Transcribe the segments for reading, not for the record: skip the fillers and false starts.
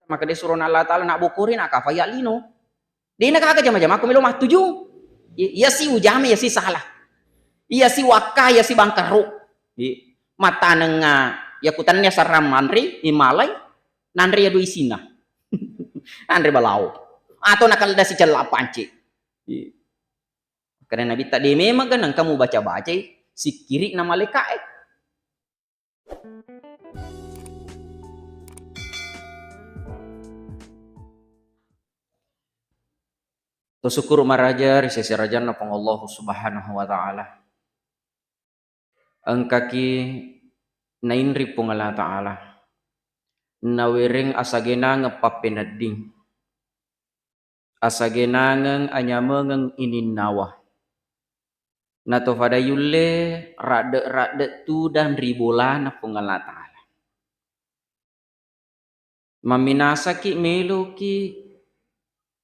Maka dia suruh Allah Ta'ala nak bukurin nak kafaya lino. Dia nak kagak jam-jam aku melu mah tujuh. Ya si ujame ya si salah. Iya si wakah ya si bangkaru. Mata nenga ya kutannya saram mandri Himalay nandri ya dua isina. Nandri balau. Atau nakal da si celap panci. Karena Nabi tadi memang kan kamu baca-baca si kiri nama malaikat. Syukur maraja risesi rajana pang Allah Subhanahu wa taala. Angkaki nainri pang Allah taala. Nawiring asagena ngepapenading. Asagenangang anyamengang ininawa. Nato pada yule rade tu dan ribola na pang Allah taala. Maminasa ki melo ki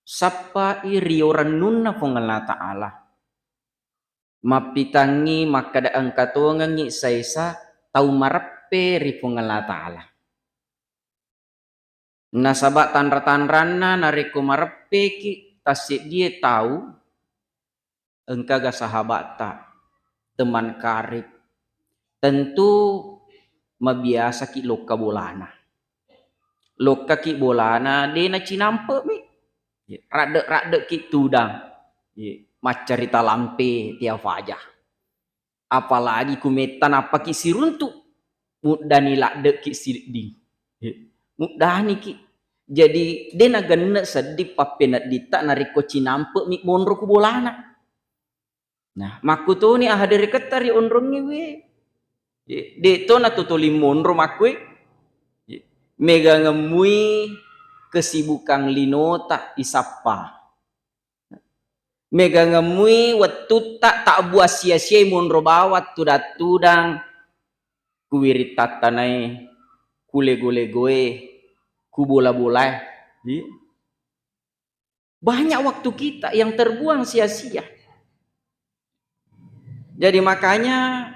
sapa irioranun na pong Allah Ta'ala. Mapitangi makadaang katungan ni isa tau marape ri pong Allah Ta'ala. Nasaba tanra-tanran na nariko marape ki tasik dia tahu engkaga sahabat ta teman karib. Tentu mabiasa ki loka bolana. Loka ki bolana dia na cinampe mi. Rade ki tudang macarita lampe tiap wajah apalagi kumetan apa ki siruntu mudani lade ki siding mudani ki jadi dena gana sedih papena dita nariko cinampe mi monro ku bolana nah makuto ni ahadere ketari onrongi we de to na tutuli monro makwe mega ngemui kesibukan lino tak isapa. Mega ngemui waktu tak buat sia-sia monro bawat tudang kuwirit tatanai kule-gule-goe kubola-bola. Banyak waktu kita yang terbuang sia-sia. Jadi makanya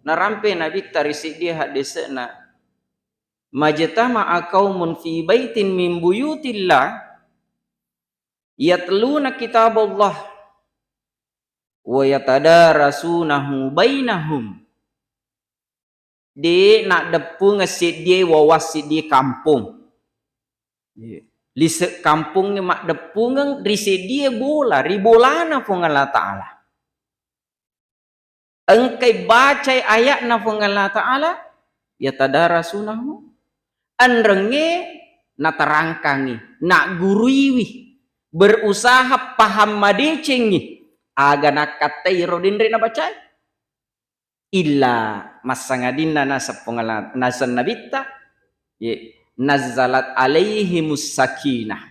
narampe Nabi tarisik dia hadisna majtama'a qaumun fi baitin min buyutillah yatluna kitaballah wa yatadarasunahu bainahum. Di nak depu ngesit dia wawasit dia kampung. Lise kampung ni mak depu ngeng risit dia bola ribolana pun Allah Ta'ala. Engkai baca ayat na pun Allah Ta'ala yatadarasunahu anrenge na terangkangi nak guruiwi berusaha paham madecengi aga nak katai rodindri na baca illa masangadinna nasa pengalat nasan nabita nazalat alaihimus sakinah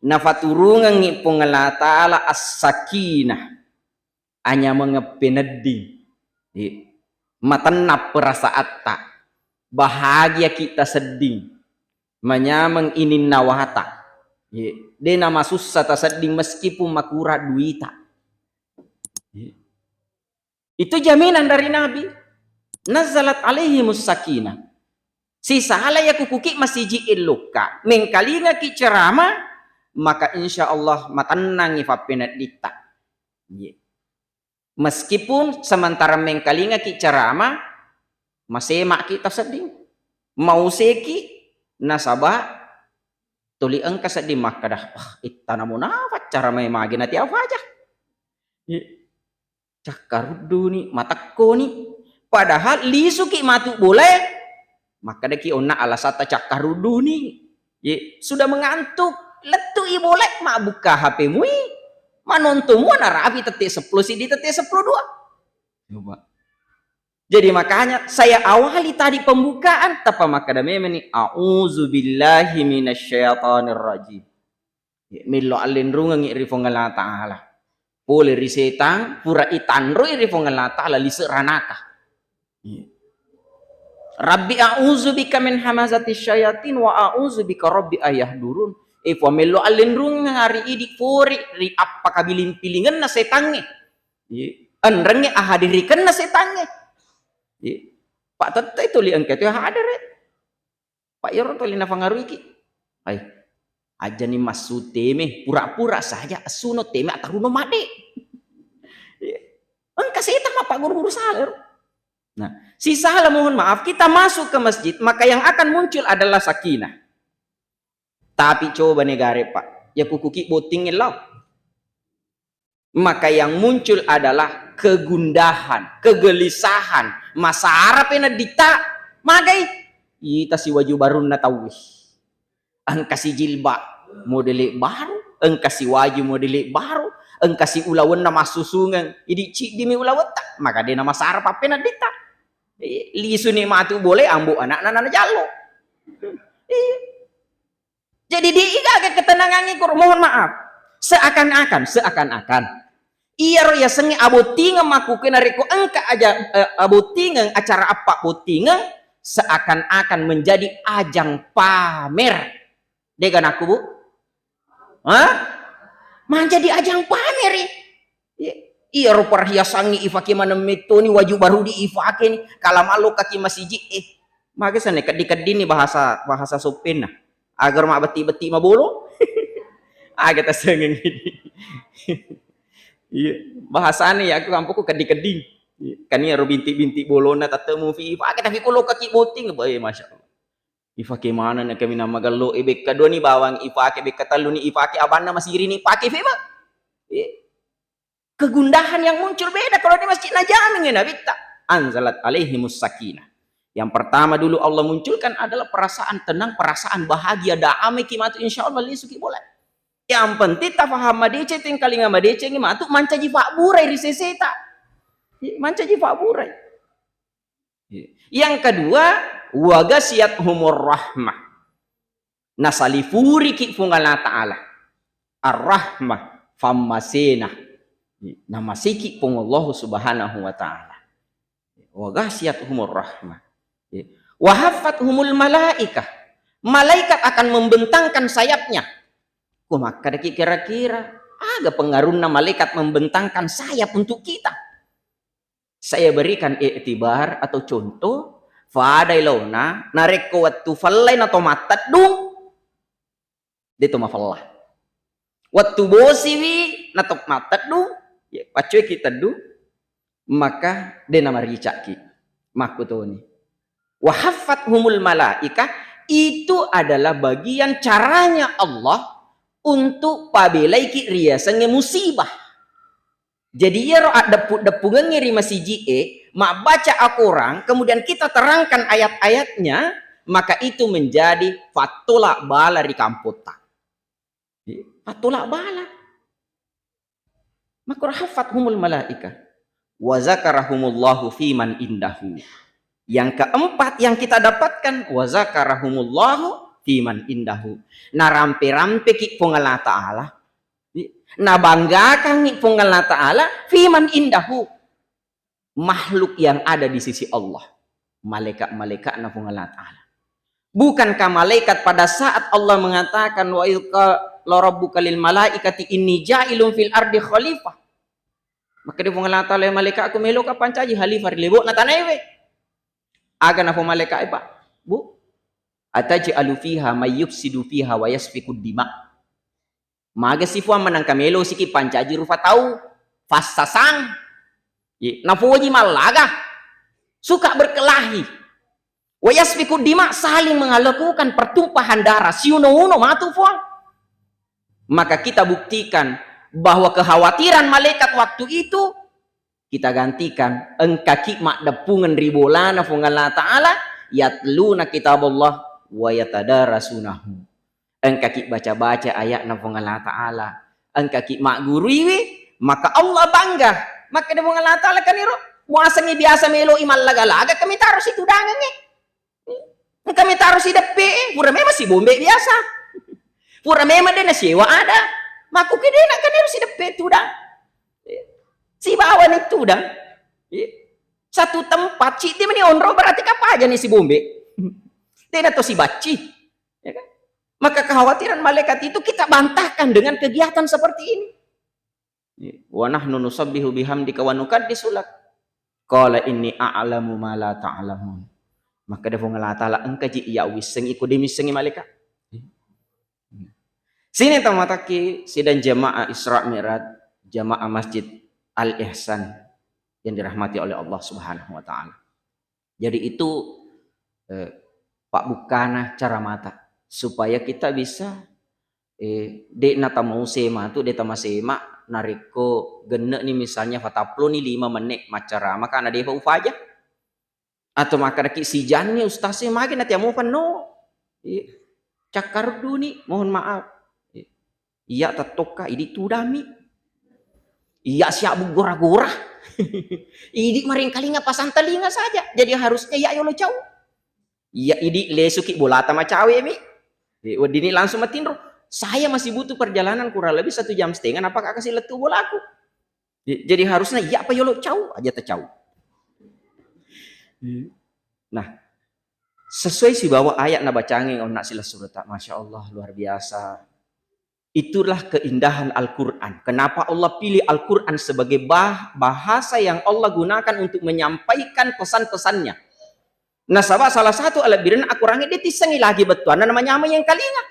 nafaturungan ngi pengalat ta'ala as-sakinah hanya mengepenedi matanap perasaan tak bahagia kita sedih menyamang inin nawata dia nama susah tak sedih meskipun makura duita itu jaminan dari Nabi nazalat alaihimus sakinah si sahala ya kukuki masih ji'il luka mengkalinga ki ceramah maka insya Allah matanangi fapenat dita meskipun sementara mengkalinga ki ceramah masih mak kita sedih mau seki nasabah tuli engka sedih mak kadah wah itana munafat cara may magi na tiap aja cakarudu ni matakko ni padahal lisuki matu boleh maka deki onna alasata cakarudu ni sudah mengantuk letu i boleh mak buka HP mu manonton mu narapi tetek 10 sidi tetek 10 dua coba. Jadi makanya saya awali tadi pembukaan tapa maka memang ni auzubillahi minasyaitonir rajim. Milo alin rungang iri Allah Ta'ala. Pole ri setan pura itanro iri Allah Ta'ala li seranaka. Rabbi a'udzubika min hamazati syayatin wa a'udzubika rabbi ayahdurun. Fa melo alin rungang hari idi puri ri apa kabilin pilingan na setange. Anrenge ahadirikan na setange. Pak tete itu liang ketu hadir Pak Yoro tolina pangaruh iki. Ay, aja nih masu teme, pura-pura saja asuno teme ataruno made. Engkau setan mah Pak guru-guru salah. Nah, si salah mohon maaf, kita masuk ke masjid, maka yang akan muncul adalah sakinah. Tapi coba negara Pak, ya kukuki botingin lau. Maka yang muncul adalah kegundahan, kegelisahan, masa Arab ena dita, magai kita si waju baru na tawih. Engka si jilbab model baru, engka si waju model baru, engka si ulawan na masusungan, idi cik dimi ulawat tak, maka dia nama Arab apa ena dita. Lisu ni matu boleh ambu anak-anak jalo. Jadi dia agak ketenangan ikur, mohon maaf. Seakan-akan iya roya sengi abotingan makukin ariku engka aja abotingan acara apa botingan seakan-akan menjadi ajang pamer. Degan aku, Bu? Hah? Menjadi ajang pamer. Iya ro perhiasangi ifake mana metoni waju baru di ifake ni kalau malu kaki masih maka sana kedikedi ni bahasa sopen nah agar mak beti-beti ma bolo agak tasengeng ini iya bahasane ya aku kampungku kedikedi kan ya ro binti-binti bolona tatemu fi ifake tapi kulo kaki boting bae masyaallah ifake mana na kami nama gallo ibek kadua ni bawang ifake ibek katalu ni ifake abanna masih rini pake fi mah kegundahan yang muncul beda kalau di masjid najamin ya Nabi tak anzalat alaihimus sakinah. Yang pertama dulu Allah munculkan adalah perasaan tenang, perasaan bahagia, damai kimatu insyaallah li suki boleh. Yang penting ta faham madece ting kalinga madece ngi matu manca ji pak burai riseseta. Manca ji pak burai. Yang kedua wagasiyat humur rahmah. Nasalifuri ki fungala ta'ala. Ar-rahmah fammasenah. Nama siki pun Allah subhanahu wa ta'ala wa ghasyatuhumur rahmah wa hafathumul malaikah malaikat akan membentangkan sayapnya maka kira-kira ada pengaruhnya malaikat membentangkan sayap untuk kita. Saya berikan iktibar atau contoh fadailona nareko wattu fallain atau matat dung dito mafallah wattu bosiwi natok matat dung ya pacuy kita du maka dia nama ricaki makutoni wahafat humul malaika itu adalah bagian caranya Allah untuk pabelaiki riasannya musibah. Jadi ya roh depungan ngiri masih mak baca Al-Quran kemudian kita terangkan ayat-ayatnya maka itu menjadi fatulak bala di kamputa fatulak bala maka hafathumul malaika wa zakarahumullahu fiman indahu. Yang keempat yang kita dapatkan wa zakarahumullahu fiman indahu. Na rampe-rampe ki pungala ta'ala. Na banggakan ki pungala ta'ala fiman indahu. Makhluk yang ada di sisi Allah. Malaikat-malaikat na pungala ta'ala. Bukankah malaikat pada saat Allah mengatakan wa rabbuka lil malaikati inni ja'ilun fil ardi khalifah. Maka dia pengala ta'ala malaikat aku melo kapan caji khalifah lebok na tanaiwe. Aga na po malaikat Pak. Bu. Ataj'alu fiha may yufsidu fiha wa yasfiku dima. Maga sifwa manang kamelo siki pancaji rufa tahu fasasang. Na poji malaga. Suka berkelahi. Wa yasfiku dima saling melakukan pertumpahan darah. Siuno-uno matu fuang. Maka kita buktikan bahwa kekhawatiran malaikat waktu itu kita gantikan engkaki mak depungan ribolana fungala ta'ala yatluna kitabullah wa yatadarasunahu. Engkaki baca-baca ayat na fungala ta'ala engkaki mak guriwi maka Allah bangga maka de fungala ta'ala kaniro muasangi biasa melo imal laga-laga kami taruh situ dangannya kami taruh si depe pura memang si bombe biasa pura memang dia sewa ada maku kede nak kan harus hidup itu dah si bawan itu dah satu tempat si dia meni onro berarti apa aja nih si bombe tidak tahu si baci ya kan? Maka kekhawatiran malaikat itu kita bantahkan dengan kegiatan seperti ini wa nahnu nusabbihu bihamdika wa nuqaddisu lak qala inni a'lamu ma la ta'lamun Maka dia Allah Ta'ala engka ji iya wiseng iku demisengi malaikat. Sini tamataki sidang jamaah Isra Mi'raj, jamaah Masjid Al-Ihsan yang dirahmati oleh Allah Subhanahu wa taala. Jadi itu Pak Bukana cara mata supaya kita bisa dek nata mau sema tu deta masema nariko gene nih misalnya fataplo nih 5 menit macara maka ana dia ufaja atau maka daki si jannya ustaznya makin nanti mau no cakar duni mohon maaf iya tatoka ini tudami iya siap gora-gora ini maring kalinga pasang telinga saja jadi harusnya ya lo jauh iya ini lesuki bolata macawe mi wadini langsung matinro saya masih butuh perjalanan kurang lebih 1,5 jam apakah kasih letu bola aku jadi harusnya ya apa yolo jauh aja terjauh. Nah, sesuai si bawa ayat na bacangin on nak sila surat, masya Allah luar biasa. Itulah keindahan Al-Quran. Kenapa Allah pilih Al-Quran sebagai bahasa yang Allah gunakan untuk menyampaikan pesan-pesannya. Nah, salah satu alat birin aku rangi dia tisengi lagi betul. Namanya yang kalinga.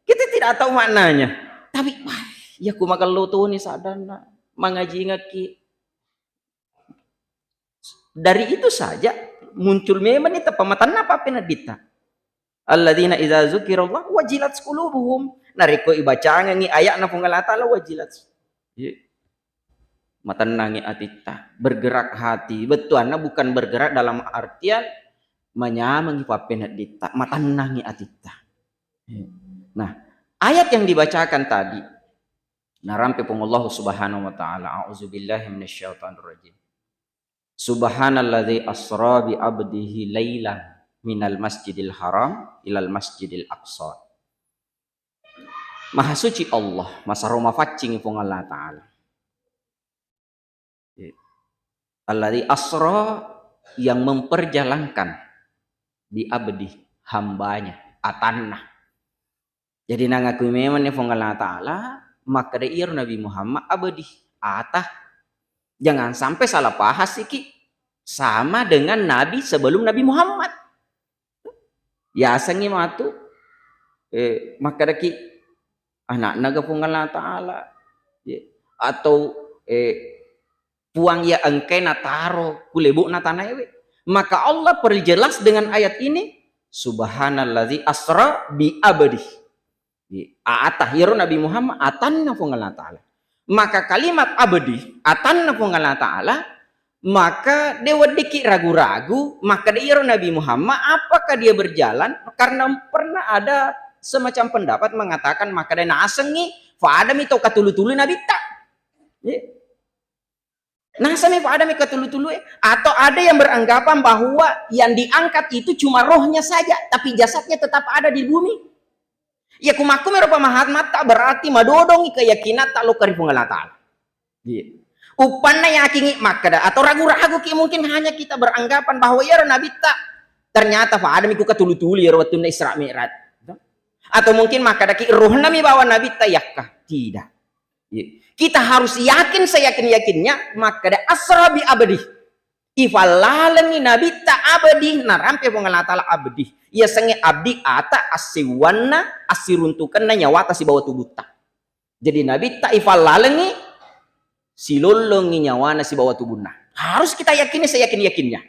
Kita tidak tahu maknanya. Tapi, ya ku makan lo tuh nih sadana mengaji ngaki. Dari itu saja muncul memang itu pematan apa penadita. Alladzina idza dzukirallah wajilat qulubuhum. Nariko ibacaan ni ayat na Allah Ta'ala wajilat. Matanangi atita, bergerak hati. Betuana bukan bergerak dalam artian menyamangi penadita, matanangi atita. Nah, ayat yang dibacakan tadi narampe Allah Subhanahu wa taala a'udzubillahi minasyaitonir rajim. Subhanalladzi asra bi 'abdihi lailan minal masjidil haram ilal masjidil aqsa. Maha suci Allah, masa Roma facing pun Allah Ta'ala. Alladzi asra yang memperjalankan bi abdi hambanya atanna. Jadi nangaku memang pun Allah Ta'ala maka dia Nabi Muhammad abdi atah. Jangan sampai salah paham siki sama dengan Nabi sebelum Nabi Muhammad. Ya sangi matu maka daki anak naga pun Allah Ta'ala atau puang ya engke nataro kulebu natanaewe maka Allah perjelas dengan ayat ini subhanalladzi asra bi abdi atahir Nabi Muhammad atanna pun Allah Ta'ala. Maka kalimat abdi atanna pun Allah Ta'ala maka dewa dikit ragu-ragu maka dia Nabi Muhammad apakah dia berjalan karena pernah ada semacam pendapat mengatakan maka dia nasengi fa adami tau katulu-tulu Nabi tak nasami fa adami katulu-tulu atau ada yang beranggapan bahwa yang diangkat itu cuma rohnya saja tapi jasadnya tetap ada di bumi. Ya kumaku merupa mahatma tak berarti madodongi keyakinan tak lo karipung Allah Ta'ala. Upanna yakini makada atau ragu-ragu ki mungkin hanya kita beranggapan bahwa ya Nabi tak ternyata fa adam iku katulu-tulu ya watun Isra Mi'raj. Atau mungkin makada ki roh nami bawa Nabi tayakkah tidak. Kita harus yakin seyakin-yakinnya makada asra bi abdi. Ifalalani Nabi tak abdi narampe pun Allah Ta'ala abdi. Ia sange abdi ata asiwana asiruntukan nyawata si bawa tubuh tak. Jadi Nabi tak ifalalani silolongi nyawana si bawa tubuhna. Harus kita yakini seyakin-yakinnya.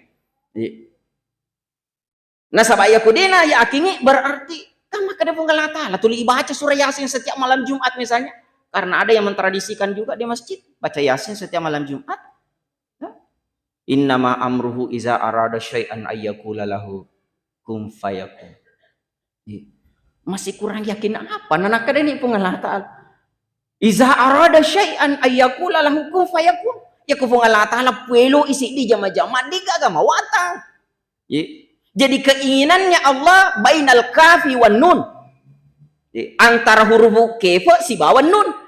Nah sabaya kudena yakini berarti maka ada Allah Ta'ala tuli baca surah Yasin setiap malam Jumat misalnya. Karena ada yang mentradisikan juga di masjid baca Yasin setiap malam Jumat. Innama amruhu iza arada syai'an ayyakula lahu kum fayakun. Masih kurang yakin apa? Nah kada ini pun Allah Ta'ala. Iza arada syai'an ayyakula lahu kum fayakun. Ya ku pun Allah Ta'ala puelo isi di jama-jama diga agama watang. Jadi keinginannya Allah bainal kafi wan nun. Antara huruf kaf si bawah nun.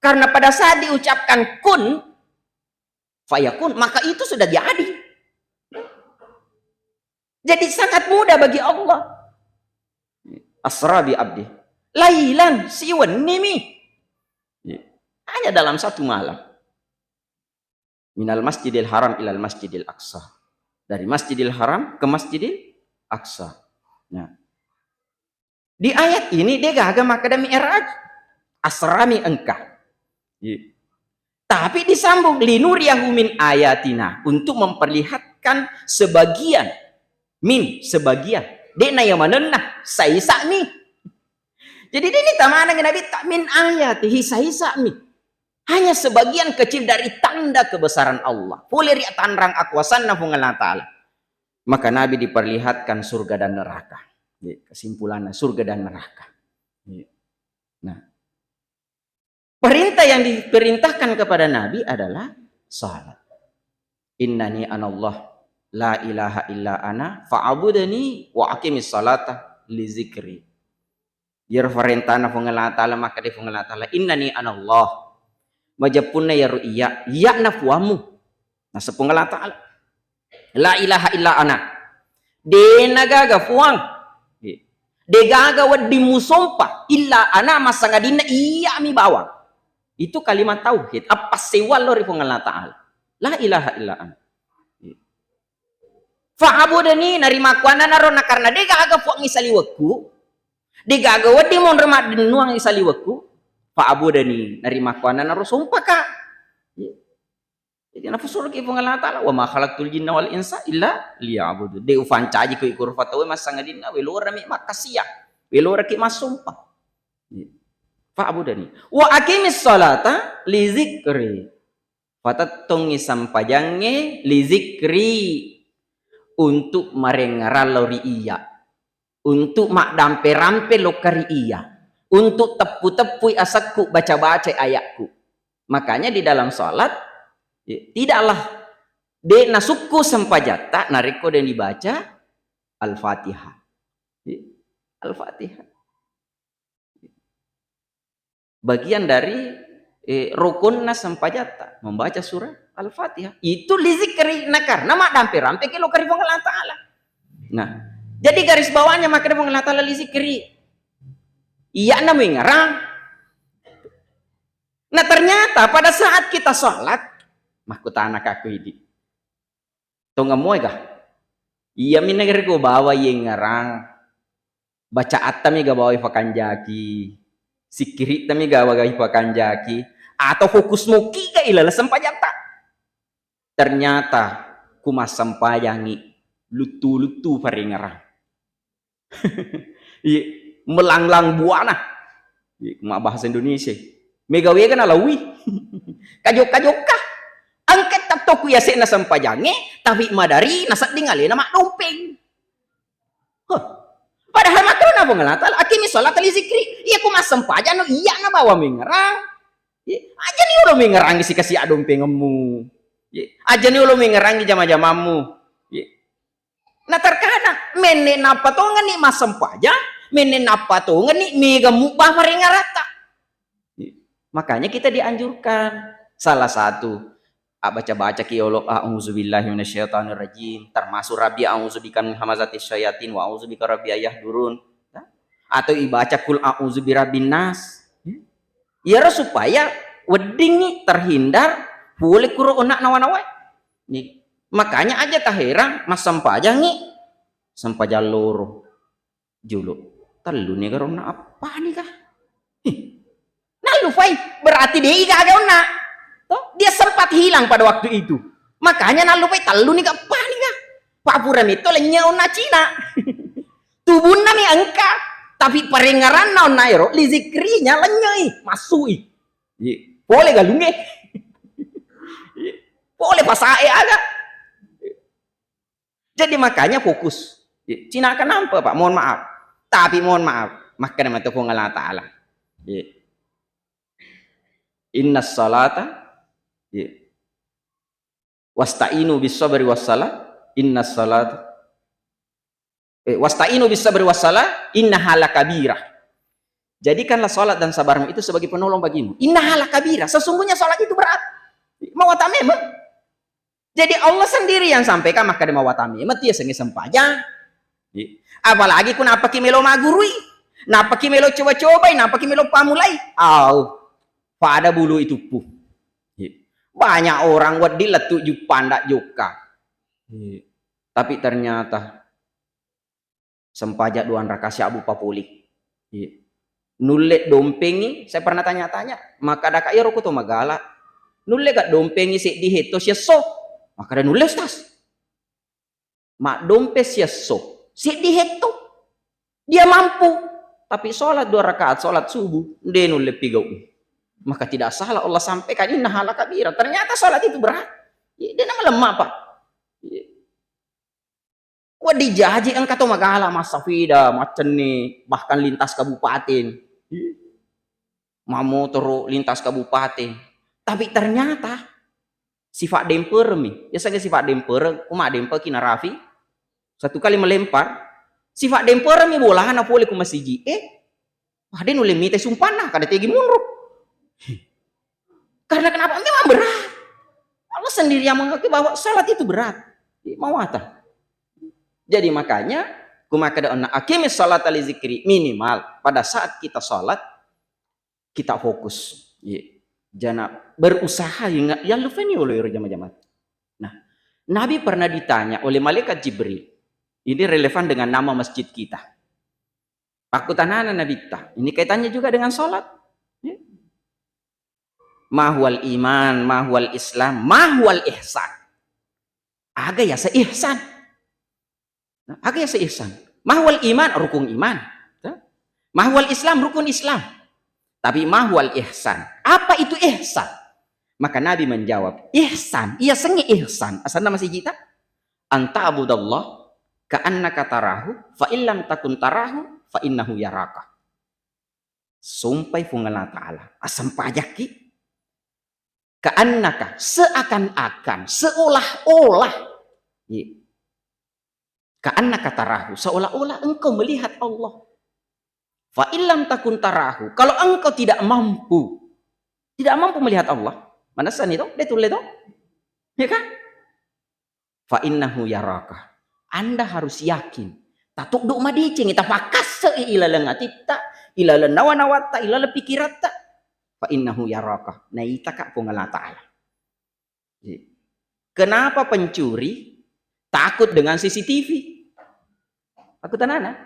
Karena pada saat diucapkan kun fayakun maka itu sudah jadi. Jadi sangat mudah bagi Allah. Asra bi abdi lailan siwan nimi hanya dalam satu malam minal masjidil haram ilal masjidil aqsa Dari Masjidil Haram ke Masjidil Aqsa. Nah, di ayat ini dia gagal maka ada mi'raj. Asrami engkah. Tapi disambung linuriyahu min ayatina, untuk memperlihatkan sebagian sebagian. Dia na yang mana nah saisa mi. Jadi dia ni tamana Nabi tak min ayatihi saisa mi. Hanya sebagian kecil dari tanda kebesaran Allah. Boleh riak tanrang akwasan Allah Ta'ala. Maka Nabi diperlihatkan surga dan neraka. Kesimpulannya surga dan neraka. Nah, perintah yang diperintahkan kepada Nabi adalah salat. Innani anallah la ilaha illa ana fa'budni wa aqimis salata li zikri. Ya perintahna Allah Ta'ala maka dia Allah Ta'ala innani anallah. Majapunna ya ru'iyya ya nafuamu. Nah sepungala Ta'ala la ilaha illa ana de nagaga fuang de gaga wadi musompa illa ana masangadina iya mi bawang. Itu kalimat tauhid apa sewa lori pungala Ta'ala la ilaha illa ana fa'abudani narima kuana narona karena de gaga fuang isaliwaku de gaga wadi mon remat denuang isaliwaku fa'abudani narima kuana naro sumpah kak. Jadi nafsu lagi pengalat Allah wa ma khalaqtul jinna wal insa illa liya'budu. De ufan caji ko ikur fatawe masangadina welora mi makasiya. Welora ki masumpah. Fa'abudani wa aqimis salata li zikri. Fatattongi sampajange li zikri, untuk marengaralori iya. Untuk mak dampe-rampe lokari iya. Untuk tepu-tepui asakku baca-baca ayatku. Makanya di dalam salat tidaklah de nasukku sempajata nariko dan dibaca Al-Fatihah. Al-Fatihah. Bagian dari rukunna sempajata membaca surah Al-Fatihah. Itu lizikri nah karena mak dampe-rampe ke lokari Allah Ta'ala. Nah, jadi garis bawahnya maka Allah Ta'ala lizikri. Iya namanya ngarang. Nah ternyata pada saat kita sholat, mahkota anak aku ini, tuh nggak mau kah? Iya minagir ko bawa yang ngarang, baca atami gak bawa ifakan jaki, sikiri tami gak bawa ifakan jaki, atau fokus muki gak ilala sempajata. Ternyata kumas sempayangi lutu-lutu pari ngarang. Iya. Melanglang buana, mak bahasa Indonesia. Megawe kan alawi, kajok-kajokah, angket tak toku ya sena sampajange, tapi madari nasak dingali nama dompeng. Padahal makro na pengalatal, akimi sholat ali zikri, iya ku mas sampajan, iya na bawa mengerang, aja nih ulo mengerang si kasih adompengmu, aja nih ulo mengerang jama-jamamu. Nah terkadang menen apa tuh nih mas sampajan. Menen apa tuh ngeni mega mubah rata. Makanya kita dianjurkan salah satu baca-baca kiolo a'udzubillahi minasyaitonirrajim, termasuk rabbi a'udzubika min hamazatis syayatin wa a'udzubika rabbi ayahdurun, atau ibaca kul a'udzubirabbin nas. Ya supaya wedding nih terhindar boleh kuro onak nawa-nawa. Nih makanya aja tak heran mas sampajang nih sampajang loro juluk. Telu nih karena apa nih kah? Nah lu fai berarti dia gak ada ona. Dia sempat hilang pada waktu itu. Makanya nah lu fai telu nih apa nih kah? Pak Puram itu lenya ona Cina. Tubuhnya nih angka, tapi perengaran ona ero lizikrinya lenyai masui. Boleh gak lu nih? Boleh pasae agak. Jadi makanya fokus. Cina kenapa Pak? Mohon maaf. Tapi mohon maaf, maka nama Tuhan Allah Ta'ala. Inna salata wasta'inu bis sabri wassalah. Inna salata wasta'inu bis sabri wassalah innaha lakabirah. Jadikanlah salat dan sabarmu itu sebagai penolong bagimu. Innaha lakabirah, sesungguhnya salat itu berat. Mawatame. Jadi Allah sendiri yang sampaikan maka dia mawatame. Mati ya sengi sempajang. Apalagi ku napa ki melo magurui, napa ki melo coba-coba, napa ki melo pamulai. Pada bulu itu puh. Banyak orang wadi letuk ju pandak joka. Tapi ternyata sempajak 2 rakaat Abu Papuli. Nulle dompengi, saya pernah tanya-tanya, maka ada kaya roku to magala. Nulle gak dompengi si diheto siya so. Maka ada nulle tas. Mak dompe siya so. Si diheto. Dia mampu. Tapi sholat 2 rakaat, sholat subuh. Dia nulle pigau. Maka tidak salah Allah sampaikan inna hala kabira. Ternyata sholat itu berat. Dia nama lemah pak. Wah dijaji engkau to magala mas Safida macam ni bahkan lintas kabupaten. Mamotor lintas kabupaten. Tapi ternyata sifat demper mi. Biasanya sifat demper, kuma demper kina Rafi. Satu kali melempar, sifat demper mi bola na boleh ku masiji. Wah dia nulis mite sumpana kada tegi mundur. Karena kenapa? Memang berat. Allah sendiri yang mengakui bahwa salat itu berat. Mau apa? Jadi makanya kumaka da aqimis salata li zikri, minimal pada saat kita salat kita fokus. Jangan berusaha hingga ya lufeni oleh jamaah-jamaah. Nah, Nabi pernah ditanya oleh malaikat Jibril. Ini relevan dengan nama masjid kita. Pakutanana Nabi ta. Ini kaitannya juga dengan salat. Mahwal iman, mahwal Islam, mahwal ihsan. Aga ya seihsan. Aga ya seihsan. Mahwal iman, rukun iman. Mahwal Islam, rukun Islam. Tapi mahwal ihsan. Apa itu ihsan? Maka Nabi menjawab, ihsan. Iya sengi ihsan. Asal nama si kita. Anta abudallah ka'annaka tarahu fa illam takun tarahu fa innahu yaraka. Sumpah fungalah ta'ala. Asam pajaki. Ka'annaka, seakan-akan, seolah-olah. Ka'annaka tarahu, seolah-olah engkau melihat Allah. Fa illam takun tarahu, kalau engkau tidak mampu melihat Allah, mana san itu? Dia tulis itu, ya kan? Fa innahu yaraka. Anda harus yakin. Tatuk duk madicing, kita fakas ilala ngatita, ilala nawanawata, ilala pikirata. Fa innahu yaraka. Nah itaka pungala ta'ala. Kenapa pencuri takut dengan CCTV? Takutan anak.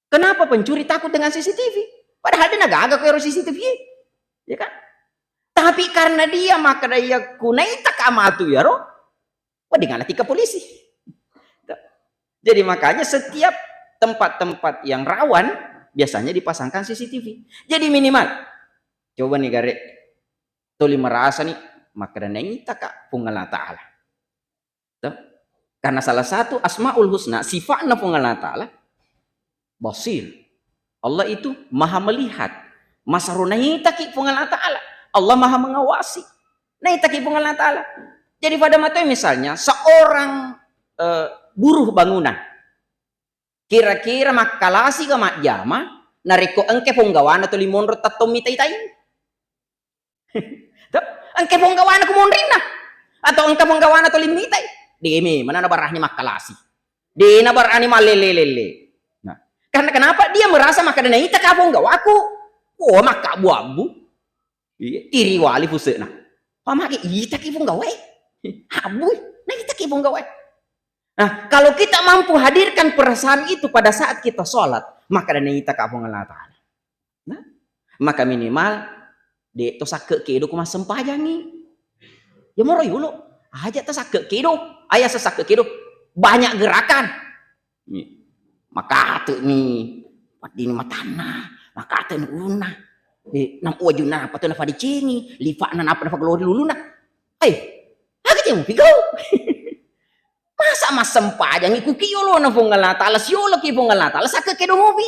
Kenapa pencuri takut dengan CCTV? Padahal dia nagagak kaya CCTV. Ya kan? Tapi karena dia maka dia kunai tak amatu ya roh. Wah dengan tika polisi. Jadi makanya setiap tempat-tempat yang rawan biasanya dipasangkan CCTV. Jadi minimal. Coba nih garek. Toli merasa nih maka dan tak pungala ta'ala. Karena salah satu asmaul husna sifatnya pungala ta'ala basir. Allah itu maha melihat. Masarunai taki pungala ta'ala. Allah maha mengawasi. Nah taki pungala ta'ala. Jadi pada mata misalnya seorang buruh bangunan. Kira-kira makalasi ke mak jama nariko engke punggawana to limonro tatom mitai-tai. Engke punggawana kumonrina atau engke punggawana to limitai. Demi mana nabarahnya makalasi. Di nabarani malele-lele. Nah, karena kenapa dia merasa maka dana ita kapung gawaku. Oh maka buabu. Tiri wali pusena. Pamake ita kipung gawe. Habu. Nah ita kipung gawe. Nah, kalau kita mampu hadirkan perasaan itu pada saat kita sholat, maka dana ita kapung Allah Ta'ala. Nah, maka minimal de to sakke kedo kuma sempajangi. Ya moro yulo. Aja to sakke kedo. Ayah sesak kedo banyak gerakan. Maka tu ni padini matana, maka tu una. Nam wajuna apa tu nafa dicingi, lifana apa nafa glori luluna. Agak je pigau. Masa mas sempajang iku kiyolo na fungala ta'ala siolo ki fungala ta'ala sakke kedo ngopi.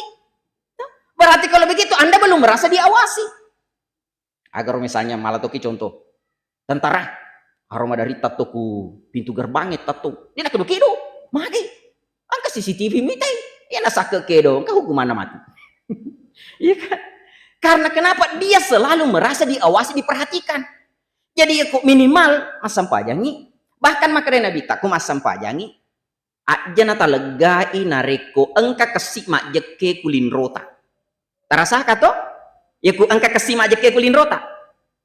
Berarti kalau begitu Anda belum merasa diawasi. Agar misalnya malah toki contoh tentara aroma dari tatoku pintu gerbangnya tato dia nak kedo magi angka CCTV mitai dia nak sak kedo engkau hukuman mati. Iya kan? Karena kenapa dia selalu merasa diawasi diperhatikan. Jadi aku minimal masam pajangi bahkan makanya Nabi taku masam pajangi aja nata legai nareko engka kesik mak jeke kulin rota. Terasa kato? Ya ku engka kesik mak jeke kulin rota.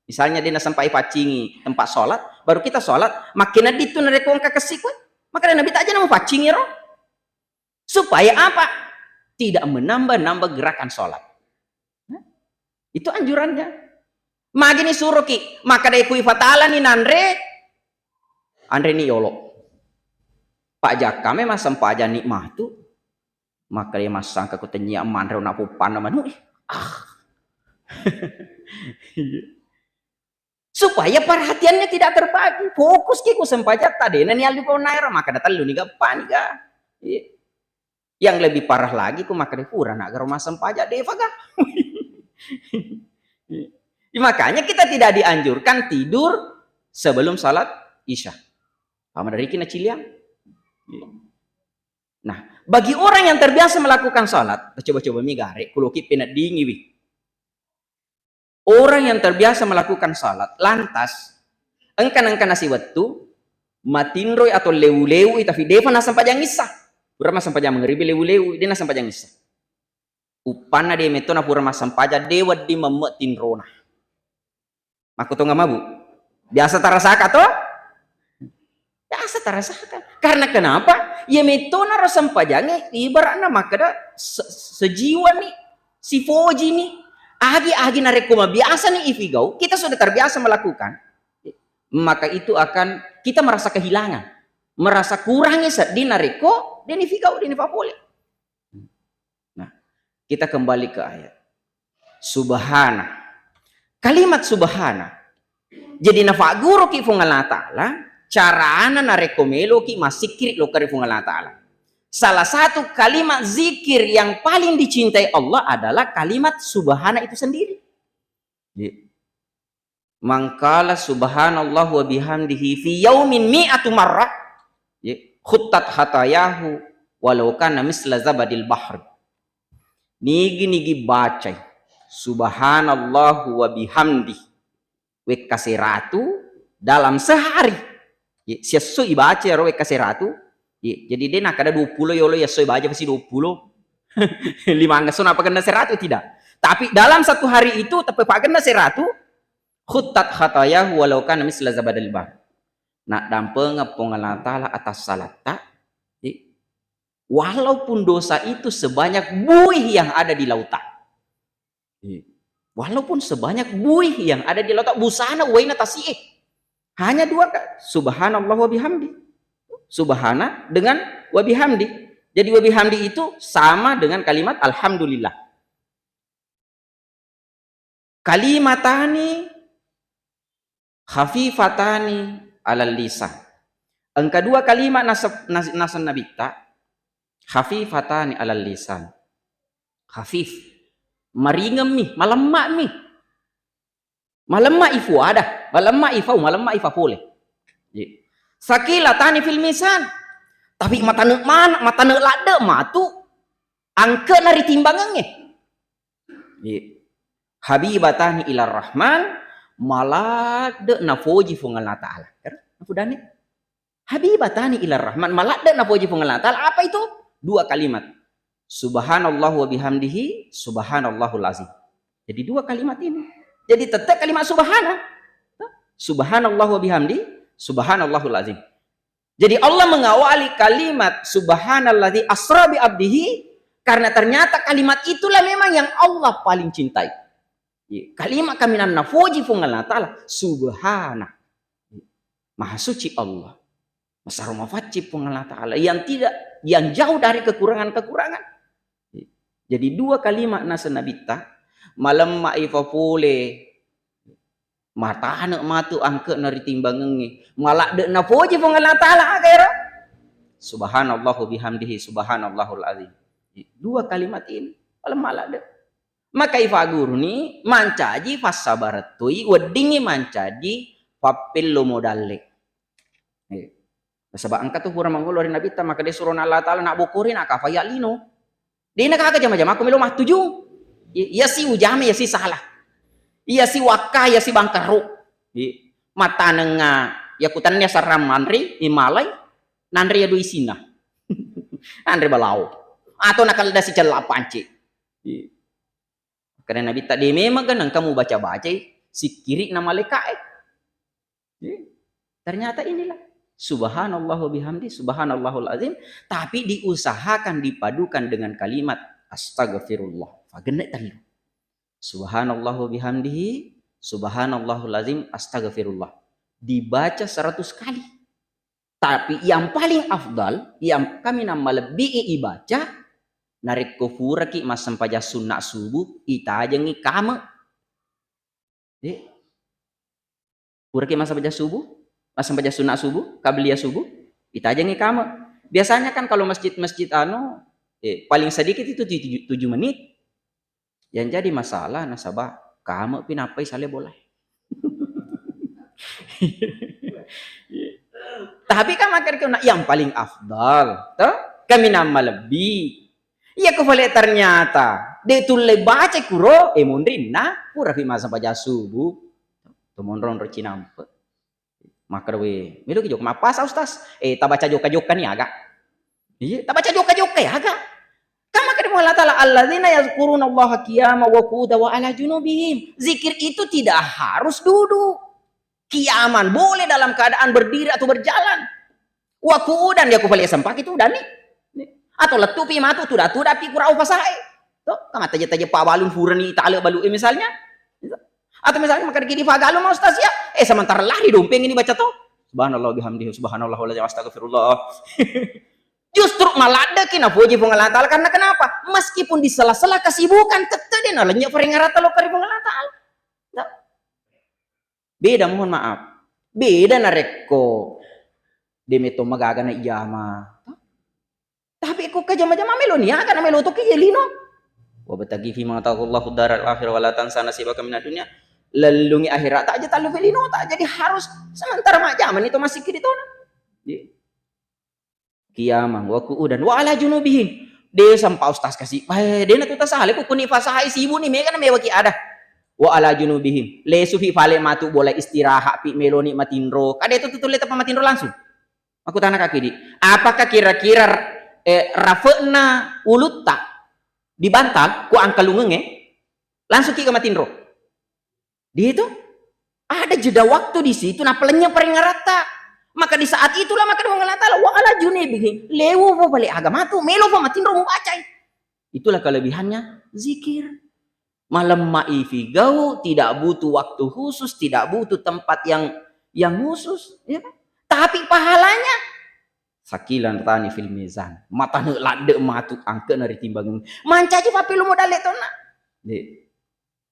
Misalnya dia sampai pacingi tempat sholat, baru kita sholat, makin itu nareko angka kesik, Maka Nabi tak aja mau pacingi roh. Supaya apa? Tidak menambah-nambah gerakan sholat. Itu anjurannya. Magini suruh ki, maka dari kui fatala ni Andre ni yolo. Pak Jaka memang sempaja nikmah tu, maka dia masang ke kutenya mandro napupan nama supaya perhatiannya tidak terbagi, fokus ki ku sempaja tadi nani aldi naira maka datang lu nih gapan ga. Yang lebih parah lagi ku maka dia kurang agar rumah sempaja deva ga. Makanya kita tidak dianjurkan tidur sebelum salat Isya. Paham dari kina ciliang? Nah, bagi orang yang terbiasa melakukan salat, coba-coba migare, kuloki penat dingi. Orang yang terbiasa melakukan salat, lantas engkan nasi waktu matinroy atau leu-leu tapi deva nasam pajang isah. Pura masam pajang mengeribi leu-leu, dia nasam pajang isah. Upana dia metona pura masam pajang dewa di memetin rona. Aku tuh nggak mabu. Biasa tarasakan toh? Biasa tarasakan. Karena kenapa? Ya metona rasam pajangnya ibaratnya maka sejiwa nih, si Foji nih, agi narekuma biasa nih ifigau, kita sudah terbiasa melakukan. Maka itu akan kita merasa kehilangan, merasa kurangnya di nareko, dan ifigau, dan ifapole. Nah, kita kembali ke ayat. Subhana. Kalimat subhana. Jadi nafa guru ki fungal ta'ala, carana na rekomelo ki masikir lo kari fungal ta'ala. Salah satu kalimat zikir yang paling dicintai Allah adalah kalimat subhana itu sendiri. Mangkala subhanallah wa bihamdihi fi yaumin mi'atu marrah khuttat hatayahu walau kana misla zabadil bahr. Nigi baca subhanallah wa bihamdi wek kasiratu dalam sehari sesuai baca ya wek kasiratu jadi dia nak ada 20 yolo ya sesuai baca pasti 20 lima ngason apa kena 100 tidak tapi dalam satu hari itu tapi pak kena 100 khuttat khatayah walau kana misla zabadil bahr nak dampeng pengalan taala atas salat walaupun dosa itu sebanyak buih yang ada di lautan. Walaupun sebanyak buih yang ada di lautan busana waina tasih hanya dua subhanallah wa bihamdi subhana dengan wa bihamdi jadi wa bihamdi itu sama dengan kalimat alhamdulillah kalimatani khafifatani alal lisan yang kedua kalimat nasan nabita khafifatani alal lisan khafif maringem mi, malemmak mi. Malemmak ifu ada, malemmak ifau, malemmak ifapole. Sakilatani fil misan. Tapi mata nek mana, mata nek lade matu angke nari timbangannya. Habibatani ilar rahman malade nafoji fungal ta'ala. Napudane. Habibatani ilar rahman malade nafoji fungal ta'ala. Apa itu? Dua kalimat. Subhanallah wa bihamdihi subhanallahul azim. Jadi dua kalimat ini. Jadi tetap kalimat subhana. Subhanallah wa bihamdi subhanallahul azim. Jadi Allah mengawali kalimat subhanalladzi asra bi abdihi karena ternyata kalimat itulah memang yang Allah paling cintai. Kalimat kaminan nafuji fungal ta'ala subhana. Maha suci Allah. Masarumafaci fungal ta'ala yang jauh dari kekurangan-kekurangan. Jadi dua kalimat nasa nabita malam maifapule mata anak matu angke nari timbangengi malak de napoji fungal ta'ala akira subhanallahu bihamdihi subhanallahul azim. Dua kalimat ini malam malak de maka ifagur ni mancaji fasabaratui wedingi mancaji papillo modalle sebab angka tuh kurang mangolorin nabita maka dia suruh Allah ta'ala nak bukurin akafa ya lino dia nak kakak jama-jama aku melo mah tujuh ya si ujame ya si salah ya si waka ya si bangkaru mata nenga ya kutannya saram manri imalai nanri ya dui sina nanri balau atau nakal da si celap panci karena nabi tadi memang kan kamu baca-baca si kiri nama lekai ternyata inilah Subhanallah wa bihamdi, subhanallahul azim, tapi diusahakan dipadukan dengan kalimat astagfirullah. Fagenek tadi. Subhanallah wa bihamdihi, subhanallahul azim, astagfirullah. Dibaca 100 kali. Tapi yang paling afdal, yang kami nama lebih ibaca, narik kufura ki mas sampaja sunnah subuh, ita aja ngi kama. Pura ki mas sampaja subuh, mas sampaja sunnah subuh, kabelia subuh, ita aja ngi kama. Biasanya kan kalau masjid-masjid paling sedikit itu 7 menit. Yang jadi masalah nasabah, kama pinapai sale boleh. Tapi kan makar kena yang paling afdal, toh kami nama lebih. Iya kufale ternyata de tulle baca kuro mondrina pura fi masa baca subuh. Tomondron rocinampe. Makar we, melo ki jok mapasa ustaz. Ta baca joka-joka ni agak. Iya, ta baca joka-joka ya agak. Kama kadi Allah Ta'ala alladzina yazkuruna Allah qiyaman wa qu'udan wa ala junubihim. Zikir itu tidak harus duduk. Kiaman boleh dalam keadaan berdiri atau berjalan. Waku dan dia kufali sempak itu udah nih. Atau letupi matu tuh tapi kurau pasahe. Tuh, kama taja pak balun furani tale balu misalnya. Atau misalnya makan gini fagalu mau ustaz ya. Sementara lari dong pengen baca tuh. Subhanallah bihamdihi subhanallah wa astagfirullah. Justru malada kina puji pengalatal karena kenapa? Meskipun di sela-sela kesibukan tetep dia nalanya peringarata lo kari pengalatal. Beda mohon maaf. Beda nareko. Demeto magaga na iyama. Tapi ko ka jama-jama melo niya kana melo to kiyelino. Wa batagi fi ma ta'allahu daral akhir wa la tansa nasibaka minad dunya. Lalungi akhirat aja talu felino tak jadi harus sementara mak zaman itu masih kiri tona. Kiamah wa qu'udan wa ala junubihim. De sampa ustaz kasih. De na tuta sahale ko kuni fasahai sibu ni me kana me waki ada. Wa ala junubihim lesu fi fale matu boleh istirahat pi meloni matindro kada itu tutul letak matindro langsung. Aku tanya kaki di apakah kira-kira rafeuna ulut tak dibantal ku angka lungenge langsung ki ke matindro di itu ada jeda waktu di situ nah pelenya peringarata maka di saat itulah maka mengalata wa ala junubihim lewu po balik agama tu melo po matindro mu baca itulah kelebihannya zikir. Malam maifi gau tidak butuh waktu khusus, tidak butuh tempat yang khusus, ya kan? Tapi pahalanya sakilan tani fil mizan. Mata lade matu angke nari timbangan. Mancaji papilu modal letona.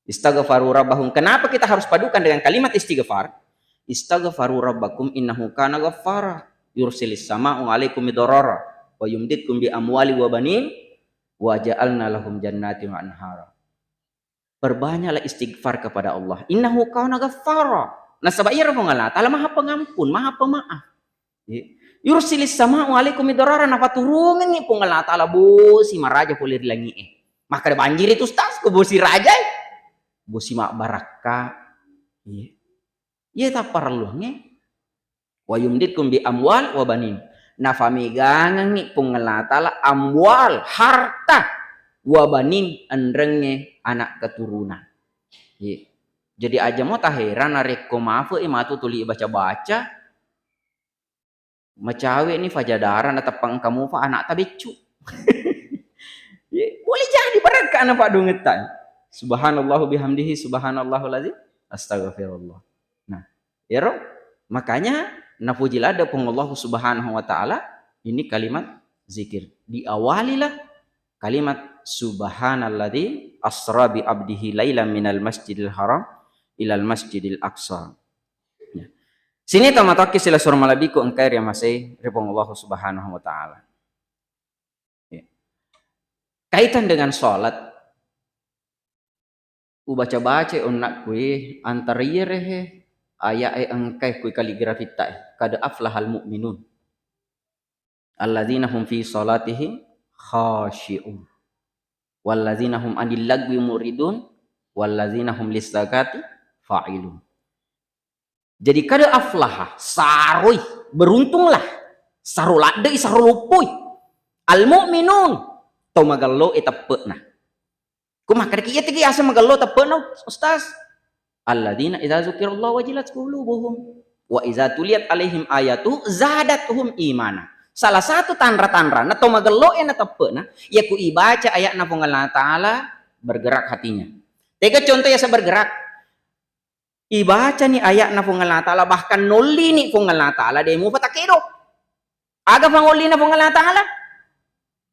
Istaghfaru rabbahum. Kenapa kita harus padukan dengan kalimat istighfar? Istaghfaru rabbakum innahu kana ghaffara. Yursilis sama'u 'alaikum midrara wa yumditkum bi amwali wa banin wa ja'alna lahum jannatin wa anhara. Perbanyaklah istighfar kepada Allah. Innahu kana ghaffara. Nasaba iya rabbil alamin. Ta'ala Maha Pengampun, Maha Pemaaf. Yursilis sama'u 'alaikum midrara nafaturungan ni pung Allah Ta'ala bosi maraja polir langi Maka ada banjir itu ustaz ku bosi raja. Bosi mak baraka. Iya tak perlu nge. Wa yumditkum bi amwal wa banin. Nafamigangan ni pung Allah Ta'ala amwal harta. Wabanin andrenge anak keturunan. Jadi aja mau taheran nareko maaf matu tuli baca-baca. Macawe ini fajadaran atau kamu fa anak tabicu. Boleh jadi berkah anak pak dungetan. Subhanallah bihamdihi subhanallahul azim astagfirullah. Nah, ya roh, makanya nafujil ada pengallahu subhanahu wa ta'ala ini kalimat zikir. Diawalilah kalimat subhanalladzi asra bi abdihi lailan minal masjidil haram ilal masjidil aqsa. Ya. Sini tamataki sila surah malabiku engkai yang masih repong Allah subhanahu wa ta'ala. Ya. Kaitan dengan sholat baca-baca unnak kue antar yerehe ayat engkai kue kaligrafi ta kada aflahal mu'minun alladzina hum fi sholatihim khashi'un walladzina hum 'anil lagwi muridun walladzina hum lis-zakati fa'ilun. Jadi kada aflaha saroi beruntunglah sarulade sarulupui al mu'minun to magallo etappeuna kumakar kieu teh asa magallo tappeuna ustaz alladzina idza zukirallahu wajilat qulubuhum Wa iza tuliyat alaihim ayatu zadatuhum imana. Salah satu tanda-tanda atau mageloen atau pena ya ku ibaca ayat na Allah Ta'ala bergerak hatinya. Tiga contoh ya saya bergerak. Ibaca nih ayat na Allah Ta'ala bahkan noli nih Allah Ta'ala demo patakedo. Aga pangoli na Allah Ta'ala.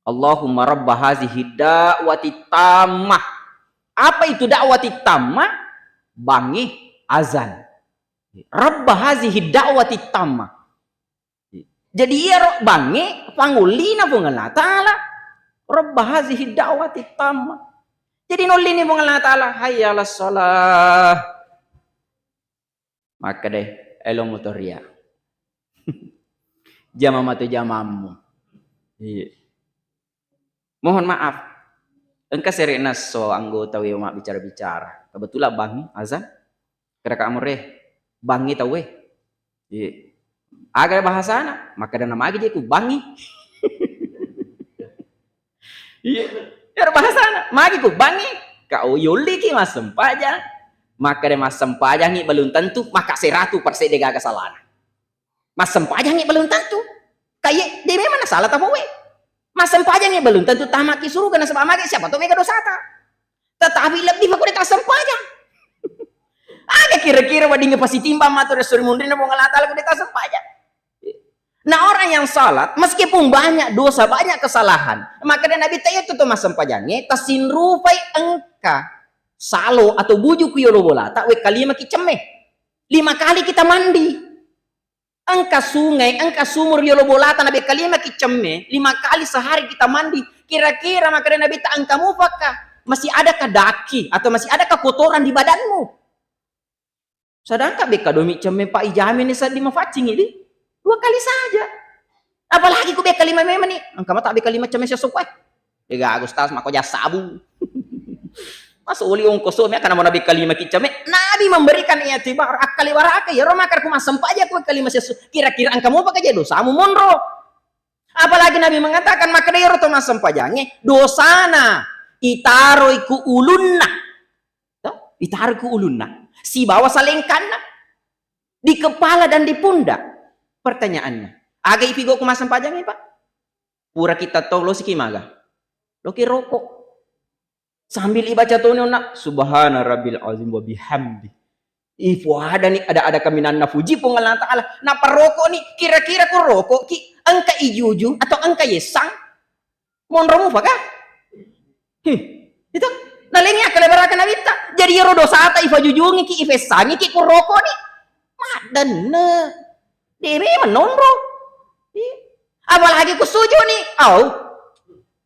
Allahumma rabba hazihi da'wati tammah. Apa itu da'wati tammah? Bangi azan. Rabba hazihi da'wati tammah. Jadi ia bangi panguli na Allah Ta'ala. Rabba hazihi da'wati tammah. Jadi noli ni Allah Ta'ala. Hayya ala salah. Maka deh elo motoria. Jamam atau jamamu. Iya. Mohon maaf. Engkau serenas so anggota mak bicara-bicara. Kebetulan bangi azan. Kira kamu reh. Bangi tahu weh. Iya. Agar bahasa anak. Maka ada nama lagi dia ku bangi. Iya. Ada bahasa anak. Magi ku bangi. Kau yuli ki mas sempajang. Maka ada mas sempajang ni belum tentu. Maka 100% dia gak kesalahan. Mas sempajang ni belum tentu. Kayak dia memang salah tak weh. Mas sempajang ni belum tentu tamat ki suruh kena sebab magi siapa tu mega dosa tak. Tetapi lebih aku tak sempajang. Ada kira-kira wading pasti timbang matur resuri mundrin mau ngelata lagu tak sempajang. Nah orang yang salat meskipun banyak dosa banyak kesalahan maka dan Nabi tayo itu mas sempajangnya tasin rupai engka salo atau bujuk yolo bola tak we kalima ki cemeh 5 kali kita mandi. Angka sungai, angka sumur yolo bolata Nabi kalima ki cemme 5 kali sehari kita mandi. Kira-kira maka Nabi tak angka mufakah masih adakah daki atau masih adakah kotoran di badanmu? Sedangkan beka domi cemme pak ijamin ni saat 5 facing ini 2 kali saja. Apalagi ku beka 5 memang ni. Angka mata beka 5 cemme sesuai. Ega Agustas mako jas sabu. Mas uli ongkoso me akan Nabi kalima ki cemme. Nabi memberikan i'tibar akali waraka ya romakar ku masem aja ku kalima sesu. Kira-kira angka mau pakai dosamu monro. Apalagi Nabi mengatakan maka dia roto masem pajange dosana itaro iku ulunna. Itaro iku ulunna. Si bawa salengkana di kepala dan di pundak. Pertanyaannya, aga ipigo ku masem pajange Pak? Pura kita tahu lo sikimaga. Lo ki rokok. Sambil ibaca tuh nak subhana rabbil azim wa bihamdi. Ifu ada nih ada kaminan nafuji pun Allah Ta'ala. Nah perokok nih kira-kira ku rokok ki angka ijuju atau angka yesang monromu fakah? Itu nalini akal berakan nabita. Jadi yoro dosa ata ifa jujungi ki ifesangi ki ku rokok nih. Madana. Demi menonro. Apalagi ku suju nih.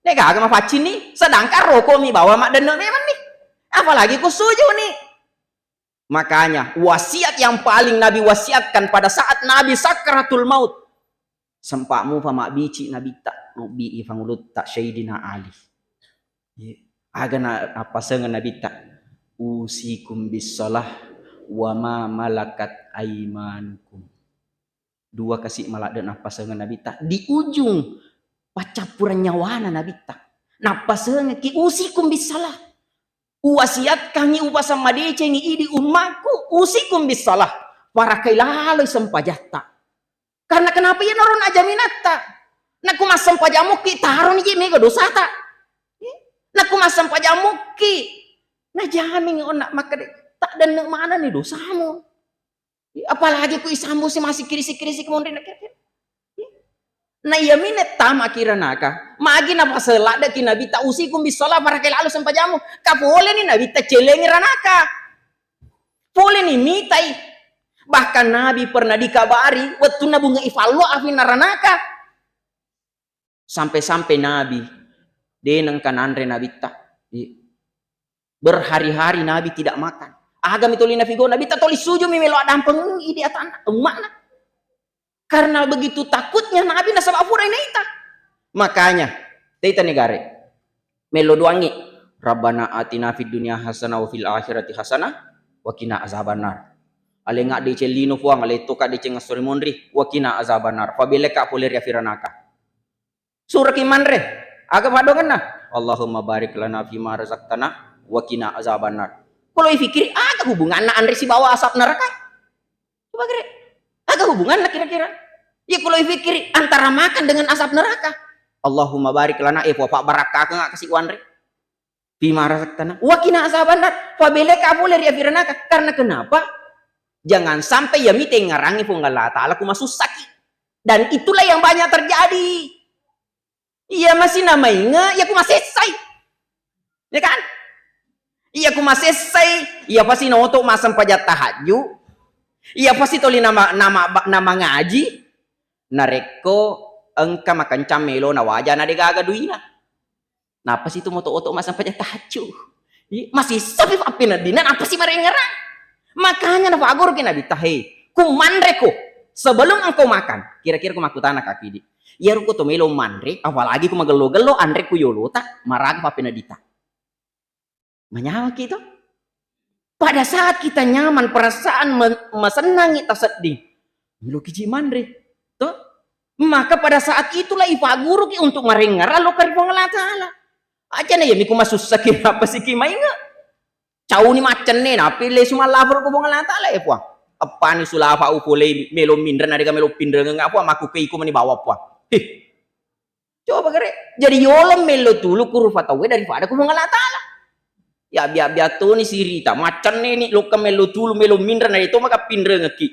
Nega agama facin nih, sedangkan rokok mi bawa mak dan memang nih. Apalagi ku suju nih. Makanya wasiat yang paling Nabi wasiatkan pada saat Nabi sakratul maut. Sempakmu famak bici Nabi tak nubi ifangulut tak syahidina Ali. Agana apa sengan Nabi tak usikum bisalah wa ma malakat aimanukum. 2 kasih malak dan apa sengan Nabi tak di ujung pacapuran nyawana Nabi tak. Napa senga ki usikum bisalah. Wasiat kami upasa madece ni idi umaku usikum bisalah. Para kailalo sempajata. Karena kenapa ya noron aja minata. Naku mas sempajamu ki taruh ni mega dosa tak. Naku mas sempajamu ki. Nah jamin onak maka tak dan mana nih dosamu. Apalagi ku isamu si masih kirisi-kirisi kemudian na yaminet tama kira naka magi na pasela da kinabi ta usikum bisalah para lalu sempajamu kapole ni nabi ta celengi ranaka pole ni mitai bahkan Nabi pernah dikabari waktu nabunga ifallo afina ranaka sampai-sampai Nabi denang kanandre Nabi ta berhari-hari Nabi tidak makan agam itu lina figo Nabi ta toli suju mimelo adampeng ide atana umakna. Karena begitu takutnya Nabi nasab afura inaita. Makanya, taita negare. Melo duangi. Rabbana atina fid dunya hasanah wa fil akhirati hasanah wa qina azabannar. Ale ngak de celino fuang ale toka de cenga sori mondri wa qina azabannar. Fabeleka poler ya firanaka. Surah kimanre. Aga madongan na. Allahumma barik lana fima razaqtana wa qina azabannar. Kalau fikir aga hubungan na andre si bawa asap neraka. Coba kira. Apa hubungan kira-kira? Ya kalau pikir antara makan dengan asap neraka. Allahumma barik lana pak barakah nggak kasih wanre. Bima rasaktana. Wakina asaban nar. Fabeleka boleh dia firanaka. Karena kenapa? Jangan sampai ya mite ngarangi punggala ta'ala ku masuk sakit. Dan itulah yang banyak terjadi. Iya masih namanya, ya ku masih selesai. Ya kan? Iya ku masih selesai. Iya pasti noto masam pajat tahajud. Iya pasti toli nama ngaji. Nareko engka makan camelo na wajah na digagaduina. Napa sih itu moto-oto masam pajat tahajud? Masih sapi api na dinan apa sih mereka? Makanya na fagor kina bitahe. Ku manreko sebelum engkau makan. Kira-kira ku makutana kaki di. Ya ruko to melo manre, apalagi ku magelo-gelo andre ku yolota marag papi na dita. Manyawa gitu. Pada saat kita nyaman, perasaan mesenangi tak sedih. Melo kiji manre. Tuh. Maka pada saat itulah ifaguru ki untuk marengara lo kari Allah Ta'ala. Aja na ya miku masuk sakit apa sih kimai enggak? Cau ni macam ni na pilih semua lapor ko Allah Ta'ala ya puang. Apa ni sulafa upole melo mindra na melo pindra enggak apa maku ke iku mani bawa puang. Coba kere. Jadi yolom melo dulu kurufatawe daripada ku Allah Ta'ala. Ya biar tuh ni sirita macam ni luka melo dulu melo mindra na itu maka pindra ngeki.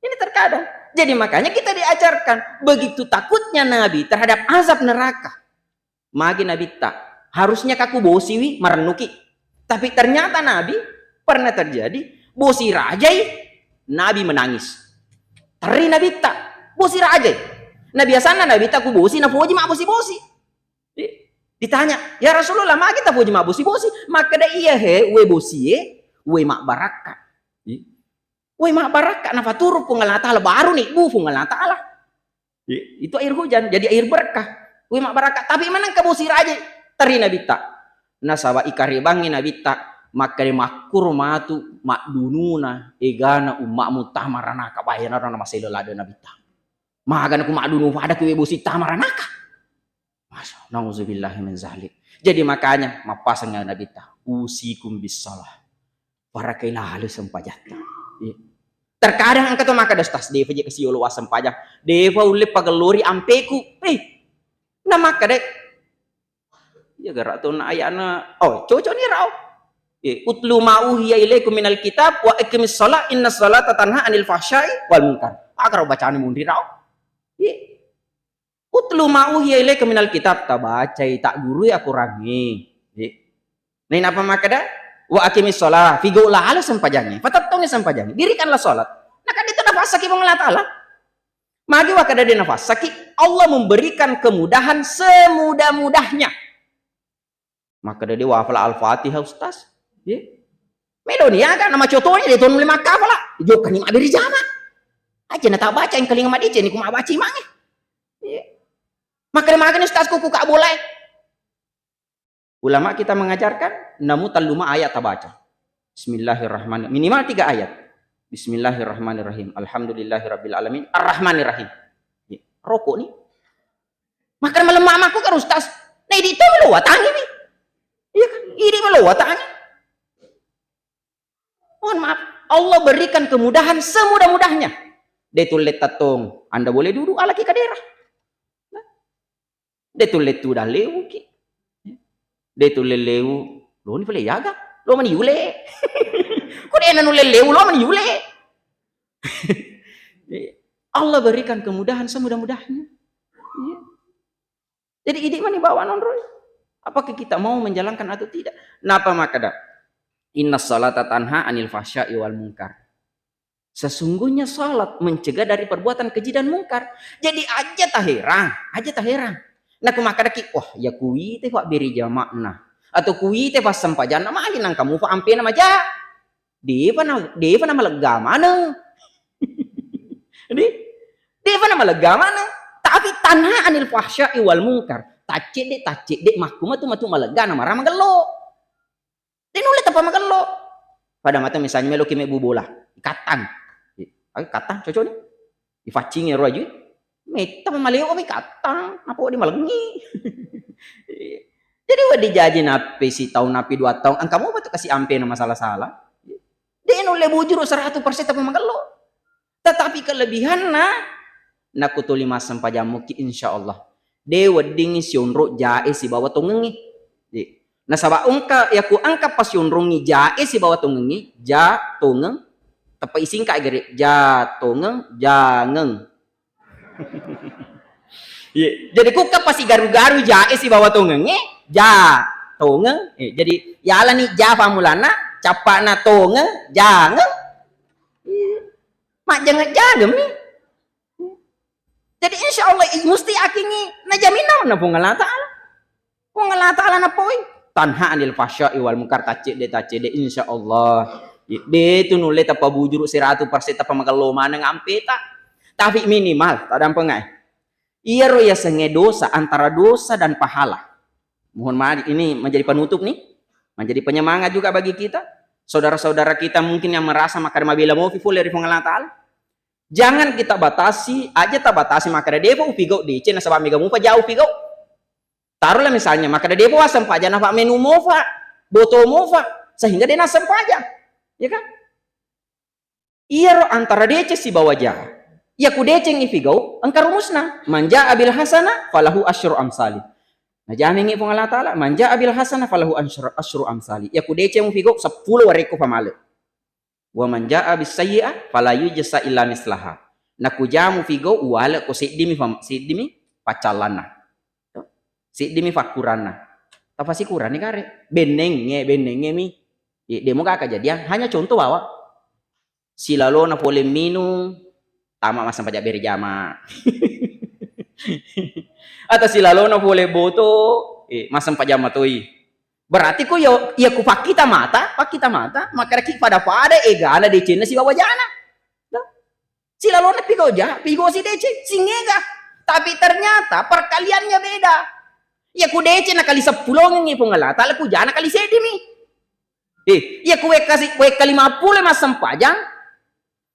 Ini terkadang. Jadi makanya kita diajarkan begitu takutnya Nabi terhadap azab neraka. Magi Nabi tak harusnya kaku bosiwi merenuki. Tapi ternyata Nabi pernah terjadi bosi rajai Nabi menangis. Teri Nabi tak bosi rajai. Nah biasanya Nabi tak ku bosi na foji mak bosi. Ditanya, ya Rasulullah mak kita foji mak bosi. Maka da iya we bosi we mak baraka. We mak baraka na faturu pungal ta'ala baru nih pungal ta'ala. Itu air hujan jadi air berkah. We mak baraka tapi menang ke bosi rajai. Teri Nabi tak. Nasaba ikaribangi Nabi tak. Maka di makur matu mak dununa egana umakmu tamaranaka bayana rana masih lelada Nabi tak. Maka aku mak dunu pada kue bosi tamaranaka. Masya nauzubillahi min zalik. Jadi makanya mapasangnya Nabi tak. Usikum bisalah. Para kailah halus sempajata. Terkadang angkat tu maka dastas deva je kasi yolo wasam pajak. Deva ulip pagalori ampeku. Nama kadek. Ya gerak tu na ayana. Oh, cocok ni rau. Utlu ma'uhiya ilaikum minal kitab wa iqimis shalah inna sholata tanha anil fahsya'i wal munkar. Agar bacaan mundi rau. Utlu ma'uhiya ilaikum minal kitab tabacai tak guru ya kurangi. Nih apa makada? Wa aqimis shalah figo la ala sampajangnya. Fatattongi sampajangnya. Dirikanlah salat. Nah kan itu nafas saki Allah Ta'ala. Magi wa kada nafas saki Allah memberikan kemudahan semudah-mudahnya. Maka dia wafal al-Fatihah ustaz. Melonia kan nama contohnya dia tuan lima kafala. Jokan ni mabiri jama. Aja na tak baca yang keling madi ni ku baca mangi. Maka makan ustaz kuku kak boleh. Ulama kita mengajarkan namu taluma ayat tak baca. Bismillahirrahmanirrahim. Minimal 3 ayat. Bismillahirrahmanirrahim. Alhamdulillahirabbil alamin. Arrahmanirrahim. Rokok ni. Makan malam mamaku kan ustaz. Nah ini itu meluatangi nih. Iya kan? Ini meluatangi. Mohon maaf. Allah berikan kemudahan semudah-mudahnya. Detulet tatong. Anda boleh duduk ala ki kadera. Detulet tu dah lewu ki. Detulet lewu. Lo ni boleh yaga. Lo mani yule. Kok dia nule lewu lo mani yule. Allah berikan kemudahan semudah-mudahnya. Iya. Jadi ini mana bawa nonroy? Apakah kita mau menjalankan atau tidak? Napa makada? Inna salata tanha anil fahsya'i wal munkar. Sesungguhnya salat mencegah dari perbuatan keji dan mungkar. Jadi aja tak heran. Nah kumakada ki, wah ya kui teh pak beri jamakna. Atau kui teh pas sempajan nama aja nang kamu pak ampe nama aja. Deva nama lega mana? Deva nama lega mana? Tapi tanha anil fahsya'i wal munkar. Tacik dek makuma tu matu malega nama ramah gelo. Dia nulis apa magelo? Pada mata misalnya melo kime bubola, ikatan. Katang cocok ni. Ifacing ero aja. Meta maleo kami katang, apa di malengi. Jadi wadi jaji napi si tahun napi 2 tahun, ang kamu betul kasih ampe nama salah-salah. Dia nule bujur 100% apa magalo. Tetapi kelebihan na kutuli masam pajamuki insyaallah. De wedding sionro jae si bawa tongengi. Nah saba ungka ya ku angka pas sionrongi jae si bawa tongengi, ja tongeng tepai singka gere ja tongeng jangeng. Jadi ku pasti garu-garu jae si bawa tongengi, ja tongeng. Jadi yala nih ja famulana capana tongeng jangeng. Mak jangan jagem nih. Jadi insya Allah mesti akingi najaminam na pungalah ta'ala. Pungalah ta'ala na poy. Tanha anil fasya'i wal munkar tacide insya Allah. De tu nule tapa bujuru 100% tapa magaloma nang ampeta. Tapi minimal tadang pengai. Iya roya senge dosa antara dosa dan pahala. Mohon maaf ini menjadi penutup nih. Menjadi penyemangat juga bagi kita. Saudara-saudara kita mungkin yang merasa maka mabila mau fi dari pungalah ta'ala. Jangan kita batasi, aja tak batasi maka depo upigo di cina sebab mega mufa jauh pigo. Taruhlah misalnya maka depo asam paja napa menu mofa, boto mofa sehingga dia nasam paja. Ya kan? Iya ro antara DC si bawa jah. Ya ku deceng ipigo angka rumusna manja abil hasana falahu asyru amsali. Nah jamingi pun Allah taala manja abil hasana falahu asyru amsali. Ya ku deceng ipigo 10 wareko pamale. Wa man jaa bis sayyi'ah fala yujza illa mislaha. Nakujamu figo wala ko sidimi pacalana. Sidimi fakurana. Apa sih kurani kare? Benenge mi. Demo ka kejadian hanya contoh bahwa silalo na pole minum tama masam pajak beri jama. Atau silalo na pole boto masam pajama toi. Berarti ku ya ku pakita mata, maka reki pada egana decena si bawa jana. Si lalona pigo si dece, singega. Tapi ternyata perkaliannya beda. Ya ku dece na kali 10 ngi pungalata, ku jana kali sedimi. Ya ku kasih kali 50 masam pajang.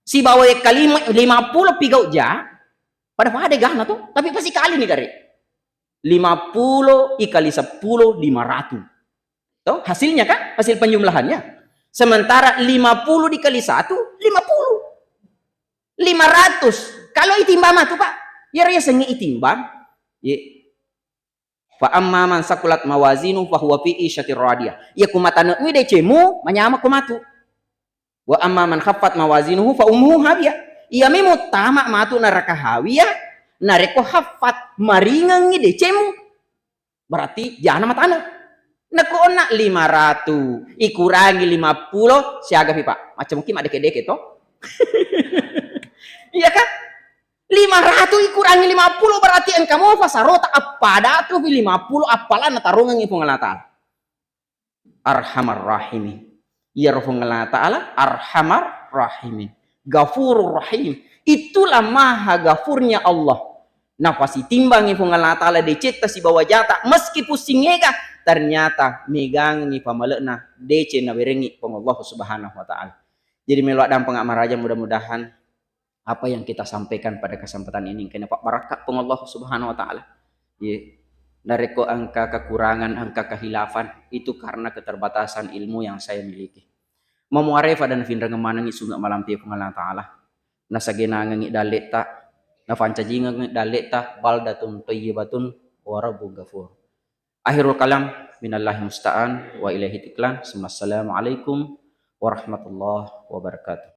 Si bawa kali 50 pigo ja. Pada gana tuh, tapi pasti kali nih kare. 50 ikali 10 500. Tuh, hasilnya kan? Hasil penjumlahannya. Sementara 50 dikali 1, 50. 500. Kalau itimbang mah tuh Pak. Ya raya sengi itimbang. Ya. Fa amma man sakulat mawazinu fa huwa fi isyatir radiyah. Ya kumatana mi decemu manyama kumatu. Wa amma man khaffat mawazinuhu fa ummuhu hawiyah. Iya mi mutama matu neraka hawiyah, nareko haffat maringang ni decemu. Berarti jangan matana. Nakona 500 ikurangi 50 siaga Pak macam mungkin ada deke toh. Iya kan 500 ikurangi 50 berarti engkau fasarota apa datu 50 apalan tarungan ibu ngalata arhamar rahimi ya rafu ngalata ala arhamar rahimi gafurur rahim itulah maha gafurnya Allah nafasi timbang ibu ngalata ala deceta si bawa jata meski pusingega ternyata megang ni pamalena DC na berengi Allah Subhanahu wa taala. Jadi meluak dan pengamal raja mudah-mudahan apa yang kita sampaikan pada kesempatan ini kena Pak barakat Allah Subhanahu wa taala. Dari ko angka kekurangan, angka kehilafan itu karena keterbatasan ilmu yang saya miliki. Memuarefa dan findra ngemanangi sunga malam pi Allah taala. Nasagena ngi daleta, na pancajinga ngi daleta baldatun thayyibatun wa rabbun ghafur. Akhirul kalam minallahi musta'an wa ilaihi tiklan. Assalamualaikum warahmatullahi wabarakatuh.